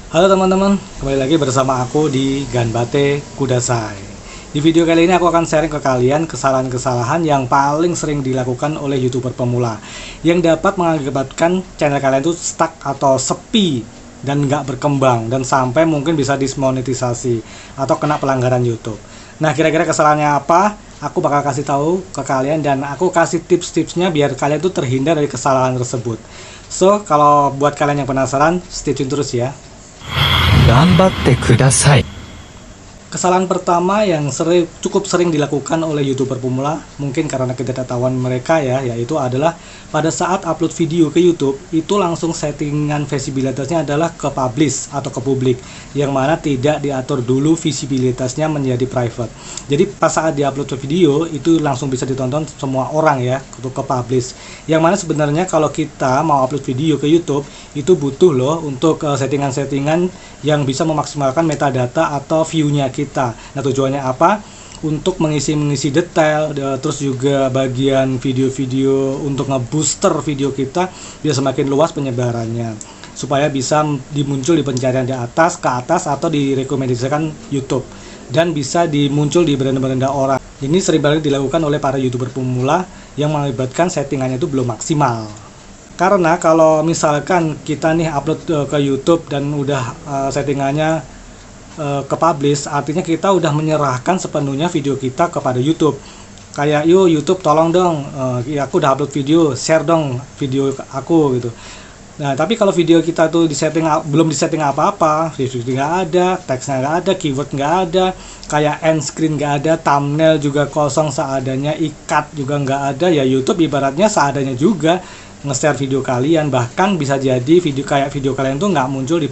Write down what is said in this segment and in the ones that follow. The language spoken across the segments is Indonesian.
Halo teman-teman, kembali lagi bersama aku di Ganbate Kudasai. Di video kali ini aku akan sharing ke kalian kesalahan-kesalahan yang paling sering dilakukan oleh YouTuber pemula yang dapat mengakibatkan channel kalian itu stuck atau sepi dan nggak berkembang dan sampai mungkin bisa dismonetisasi atau kena pelanggaran YouTube. Nah, kira-kira kesalahannya apa? Aku bakal kasih tahu ke kalian dan aku kasih tips-tipsnya biar kalian tuh terhindar dari kesalahan tersebut. So, kalau buat kalian yang penasaran, stay tune terus ya. 頑張ってください。 Kesalahan pertama yang cukup sering dilakukan oleh YouTuber pemula, mungkin karena ketidaktahuan mereka ya, yaitu adalah pada saat upload video ke YouTube, itu langsung settingan visibilitasnya adalah ke publish atau ke publik, yang mana tidak diatur dulu visibilitasnya menjadi private. Jadi pas saat diupload video, itu langsung bisa ditonton semua orang ya, untuk ke publish. Yang mana sebenarnya kalau kita mau upload video ke YouTube, itu butuh loh untuk settingan-settingan yang bisa memaksimalkan metadata atau view-nya kita. Nah, tujuannya apa? Untuk mengisi detail, terus juga bagian video-video untuk ngebooster video kita biar semakin luas penyebarannya, supaya bisa dimuncul di pencarian di atas, ke atas, atau direkomendasikan YouTube dan bisa dimuncul di beranda-beranda orang. Ini sering banget dilakukan oleh para YouTuber pemula yang mengakibatkan settingannya itu belum maksimal. Karena kalau misalkan kita nih upload ke YouTube dan udah settingannya ke publish, artinya kita udah menyerahkan sepenuhnya video kita kepada YouTube. Kayak, yuk YouTube tolong dong, ya aku udah upload video, share dong video aku gitu. Nah, tapi kalau video kita tuh belum disetting apa-apa, video nggak ada, teksnya nggak ada, keyword nggak ada, kayak end screen nggak ada, thumbnail juga kosong seadanya, ikat juga nggak ada, ya YouTube ibaratnya seadanya juga nge-share video kalian. Bahkan bisa jadi video kalian tuh nggak muncul di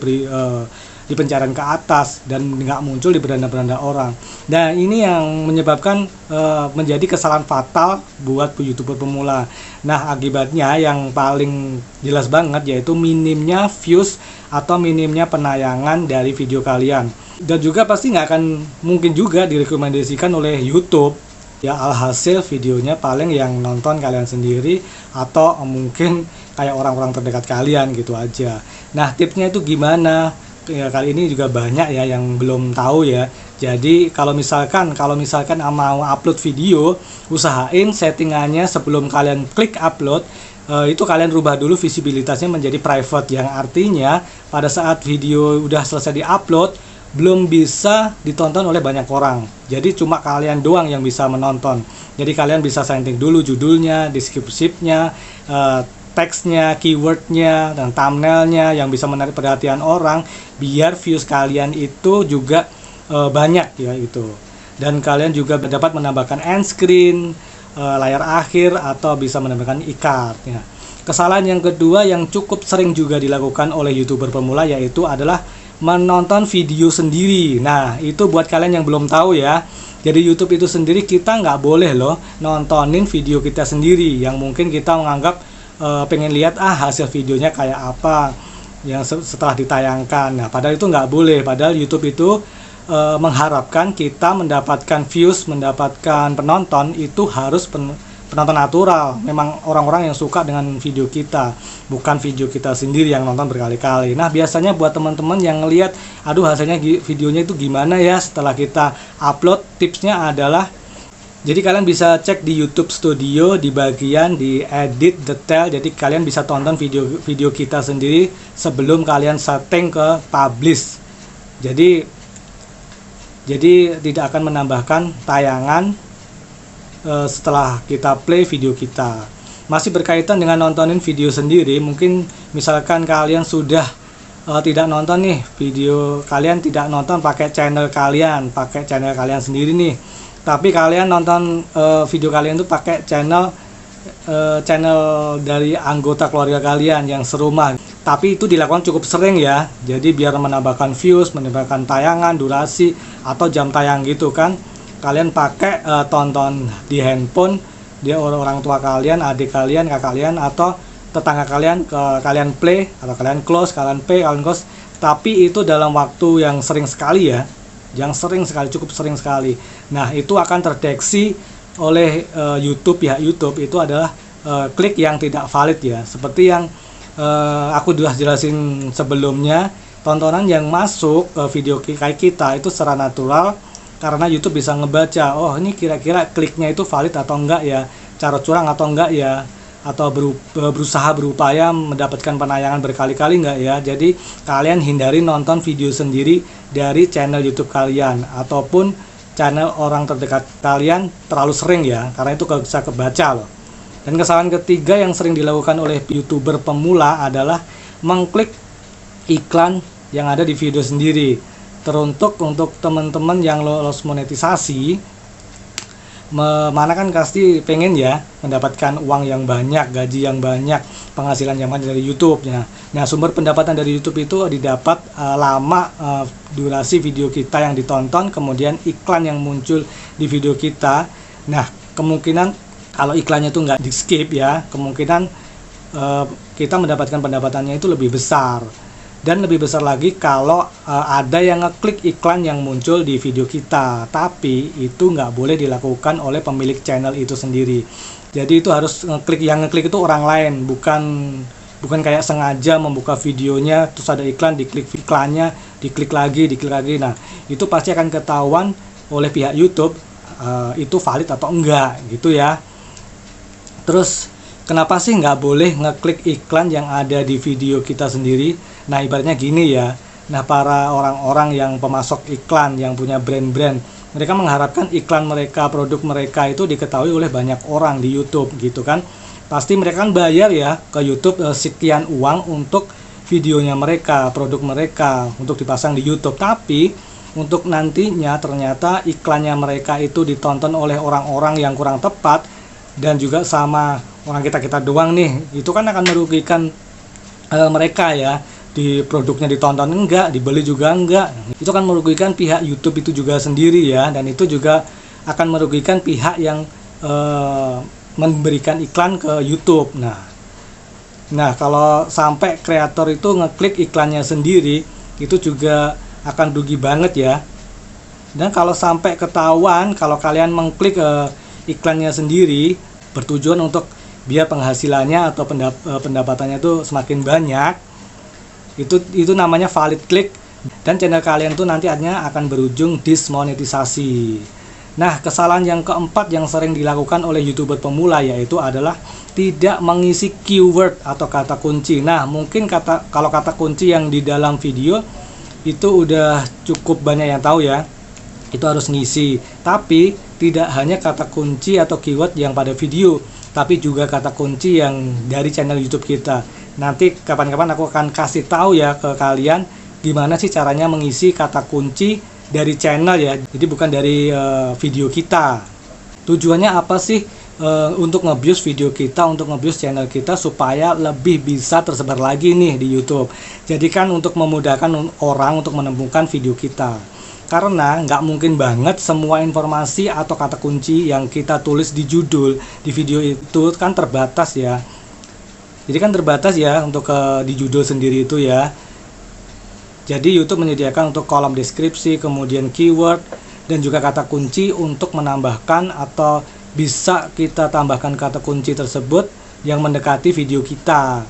pencarian ke atas dan nggak muncul di beranda-beranda orang. Nah, ini yang menyebabkan menjadi kesalahan fatal buat YouTuber pemula. Nah, akibatnya yang paling jelas banget yaitu minimnya views atau minimnya penayangan dari video kalian. Dan juga pasti nggak akan mungkin juga direkomendasikan oleh YouTube. Ya, alhasil videonya paling yang nonton kalian sendiri atau mungkin kayak orang-orang terdekat kalian gitu aja. Nah, tipsnya itu gimana? Ya, kali ini juga banyak ya yang belum tahu ya. Jadi kalau misalkan mau upload video, usahain settingannya sebelum kalian klik upload, itu kalian rubah dulu visibilitasnya menjadi private, yang artinya pada saat video udah selesai diupload belum bisa ditonton oleh banyak orang. Jadi cuma kalian doang yang bisa menonton. Jadi kalian bisa setting dulu judulnya, deskripsinya, teksnya, keywordnya, dan thumbnailnya yang bisa menarik perhatian orang, biar views kalian itu juga banyak ya itu. Dan kalian juga dapat menambahkan end screen, layar akhir, atau bisa menambahkan ikat ya. Kesalahan yang kedua yang cukup sering juga dilakukan oleh YouTuber pemula yaitu adalah menonton video sendiri. Nah, itu buat kalian yang belum tahu ya. Jadi YouTube itu sendiri kita nggak boleh loh nontonin video kita sendiri, yang mungkin kita menganggap pengen lihat hasil videonya kayak apa yang setelah ditayangkan. Nah, padahal itu nggak boleh. Padahal YouTube itu mengharapkan kita mendapatkan views, mendapatkan penonton itu harus penonton natural. Memang orang-orang yang suka dengan video kita, bukan video kita sendiri yang nonton berkali-kali. Nah, biasanya buat teman-teman yang ngelihat, aduh hasilnya videonya itu gimana ya setelah kita upload, tipsnya adalah jadi kalian bisa cek di YouTube Studio di bagian di edit detail. Jadi kalian bisa tonton video kita sendiri sebelum kalian setting ke publish. Jadi tidak akan menambahkan tayangan setelah kita play video kita. Masih berkaitan dengan nontonin video sendiri, mungkin misalkan kalian sudah tidak nonton nih video, kalian tidak nonton pakai channel kalian sendiri nih. Tapi kalian nonton video kalian tuh pakai channel dari anggota keluarga kalian yang serumah. Tapi itu dilakukan cukup sering ya. Jadi biar menambahkan views, menambahkan tayangan, durasi, atau jam tayang gitu kan. Kalian pakai tonton di handphone, dia orang tua kalian, adik kalian, kakak kalian, atau tetangga kalian, kalian play, atau kalian close, kalian play, kalian close. Tapi itu dalam waktu yang sering sekali ya. Cukup sering sekali. Nah, itu akan terdeteksi oleh pihak YouTube itu adalah klik yang tidak valid ya. Seperti yang aku sudah jelasin sebelumnya, tontonan yang masuk ke video kayak kita itu secara natural, karena YouTube bisa ngebaca, oh ini kira-kira kliknya itu valid atau enggak ya, cara curang atau enggak ya, atau berusaha berupaya mendapatkan penayangan berkali-kali enggak ya. Jadi kalian hindari nonton video sendiri dari channel YouTube kalian ataupun channel orang terdekat kalian terlalu sering ya, karena itu bisa kebaca loh. Dan kesalahan ketiga yang sering dilakukan oleh YouTuber pemula adalah mengklik iklan yang ada di video sendiri. Teruntuk untuk teman-teman yang lolos monetisasi, mana kan pasti pengen ya mendapatkan uang yang banyak, gaji yang banyak, penghasilan yang banyak dari YouTube. Nah, sumber pendapatan dari YouTube itu didapat lama durasi video kita yang ditonton, kemudian iklan yang muncul di video kita. Nah, kemungkinan kalau iklannya itu nggak di skip ya, kemungkinan kita mendapatkan pendapatannya itu lebih besar. Dan lebih besar lagi kalau ada yang ngeklik iklan yang muncul di video kita, tapi itu nggak boleh dilakukan oleh pemilik channel itu sendiri. Jadi itu harus ngeklik, yang ngeklik itu orang lain, bukan kayak sengaja membuka videonya terus ada iklan, diklik iklannya, diklik lagi. Nah, itu pasti akan ketahuan oleh pihak YouTube itu valid atau enggak gitu ya. Terus kenapa sih nggak boleh ngeklik iklan yang ada di video kita sendiri? Nah, ibaratnya gini ya. Nah, para orang-orang yang pemasok iklan, yang punya brand-brand, mereka mengharapkan iklan mereka, produk mereka itu diketahui oleh banyak orang di YouTube gitu kan. Pasti mereka kan bayar ya ke YouTube sekian uang untuk videonya mereka, produk mereka untuk dipasang di YouTube. Tapi untuk nantinya ternyata iklannya mereka itu ditonton oleh orang-orang yang kurang tepat dan juga sama orang kita doang nih, itu kan akan merugikan mereka ya. Di produknya ditonton enggak, dibeli juga enggak, itu kan merugikan pihak YouTube itu juga sendiri ya, dan itu juga akan merugikan pihak yang memberikan iklan ke YouTube. Nah kalau sampai kreator itu ngeklik iklannya sendiri, itu juga akan rugi banget ya. Dan kalau sampai ketahuan kalau kalian mengklik iklannya sendiri bertujuan untuk biar penghasilannya atau pendapatannya itu semakin banyak, itu namanya valid click, dan channel kalian tuh nanti akan berujung dismonetisasi. Nah, kesalahan yang keempat yang sering dilakukan oleh YouTuber pemula yaitu adalah tidak mengisi keyword atau kata kunci. Nah, mungkin kalau kata kunci yang di dalam video itu udah cukup banyak yang tahu ya, itu harus ngisi. Tapi tidak hanya kata kunci atau keyword yang pada video, tapi juga kata kunci yang dari channel YouTube kita. Nanti kapan-kapan aku akan kasih tahu ya ke kalian gimana sih caranya mengisi kata kunci dari channel ya. Jadi bukan dari video kita. Tujuannya apa sih? Untuk nge-views video kita, untuk nge-views channel kita supaya lebih bisa tersebar lagi nih di YouTube. Jadi kan untuk memudahkan orang untuk menemukan video kita. Karena nggak mungkin banget semua informasi atau kata kunci yang kita tulis di judul di video itu kan terbatas ya. Jadi kan terbatas ya untuk di judul sendiri itu ya. Jadi YouTube menyediakan untuk kolom deskripsi, kemudian keyword, dan juga kata kunci untuk menambahkan atau bisa kita tambahkan kata kunci tersebut yang mendekati video kita.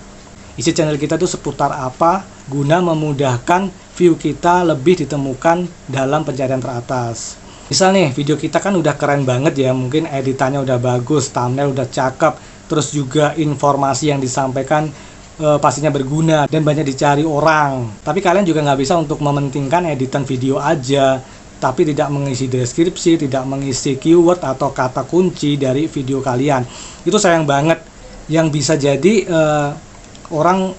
Isi channel kita itu seputar apa guna memudahkan view kita lebih ditemukan dalam pencarian teratas. Misal nih video kita kan udah keren banget ya, mungkin editannya udah bagus, thumbnail udah cakep, terus juga informasi yang disampaikan pastinya berguna dan banyak dicari orang. Tapi kalian juga nggak bisa untuk mementingkan editan video aja, tapi tidak mengisi deskripsi, tidak mengisi keyword atau kata kunci dari video kalian. Itu sayang banget. Yang bisa jadi orang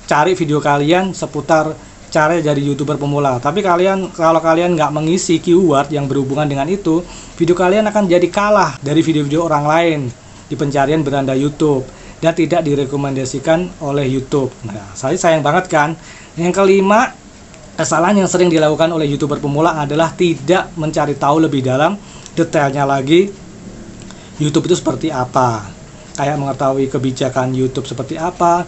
cari video kalian seputar cara dari YouTuber pemula. Tapi kalau kalian nggak mengisi keyword yang berhubungan dengan itu, video kalian akan jadi kalah dari video-video orang lain di pencarian beranda YouTube dan tidak direkomendasikan oleh YouTube. Nah, saya sayang banget kan. Yang kelima, kesalahan yang sering dilakukan oleh YouTuber pemula adalah tidak mencari tahu lebih dalam detailnya lagi YouTube itu seperti apa. Kayak mengetahui kebijakan YouTube seperti apa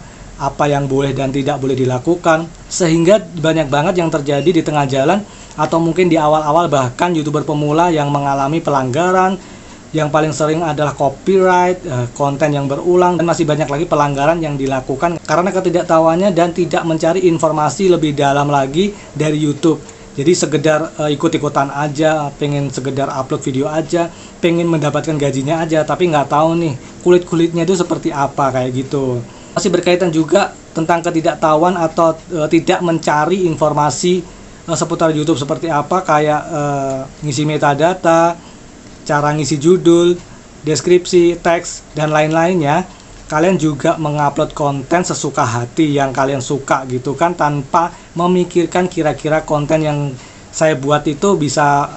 yang boleh dan tidak boleh dilakukan, sehingga banyak banget yang terjadi di tengah jalan atau mungkin di awal-awal bahkan YouTuber pemula yang mengalami pelanggaran, Yang paling sering adalah copyright, konten yang berulang, dan masih banyak lagi pelanggaran yang dilakukan karena ketidaktahuannya dan tidak mencari informasi lebih dalam lagi dari YouTube. Jadi sekedar ikut-ikutan aja, pengen sekedar upload video aja, pengen mendapatkan gajinya aja, tapi nggak tahu nih kulit-kulitnya itu seperti apa kayak gitu. Masih berkaitan juga tentang ketidaktahuan atau tidak mencari informasi seputar YouTube seperti apa, kayak ngisi metadata, cara ngisi judul, deskripsi, teks, dan lain-lainnya. Kalian juga mengupload konten sesuka hati yang kalian suka gitu kan, tanpa memikirkan kira-kira konten yang saya buat itu bisa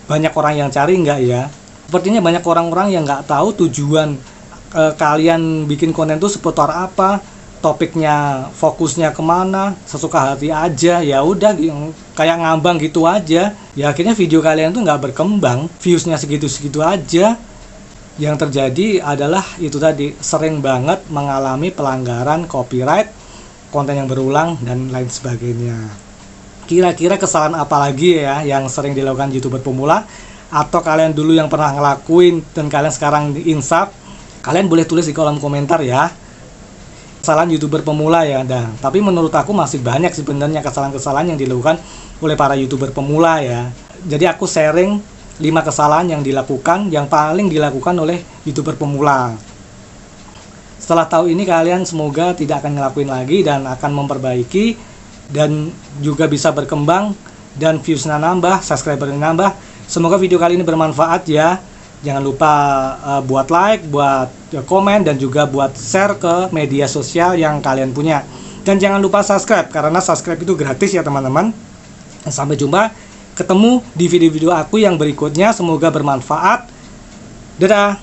banyak orang yang cari nggak ya. Sepertinya banyak orang-orang yang nggak tahu tujuan kalian bikin konten itu seputar apa, topiknya, fokusnya kemana, sesuka hati aja, ya udah kayak ngambang gitu aja. Ya akhirnya video kalian tuh nggak berkembang, viewsnya segitu-segitu aja. Yang terjadi adalah itu tadi, sering banget mengalami pelanggaran copyright, konten yang berulang, dan lain sebagainya. Kira-kira kesalahan apa lagi ya yang sering dilakukan YouTuber pemula? Atau kalian dulu yang pernah ngelakuin dan kalian sekarang insaf? Kalian boleh tulis di kolom komentar ya. Kesalahan YouTuber pemula ya, tapi menurut aku masih banyak sebenarnya kesalahan-kesalahan yang dilakukan oleh para YouTuber pemula ya. Jadi aku sharing 5 kesalahan yang dilakukan, yang paling dilakukan oleh YouTuber pemula. Setelah tahu ini, kalian semoga tidak akan ngelakuin lagi dan akan memperbaiki dan juga bisa berkembang dan viewsnya nambah, subscribernya nambah. Semoga video kali ini bermanfaat ya. Jangan lupa buat like, buat komen, dan juga buat share ke media sosial yang kalian punya. Dan jangan lupa subscribe, karena subscribe itu gratis ya teman-teman. Sampai jumpa, ketemu di video-video aku yang berikutnya. Semoga bermanfaat. Dadah!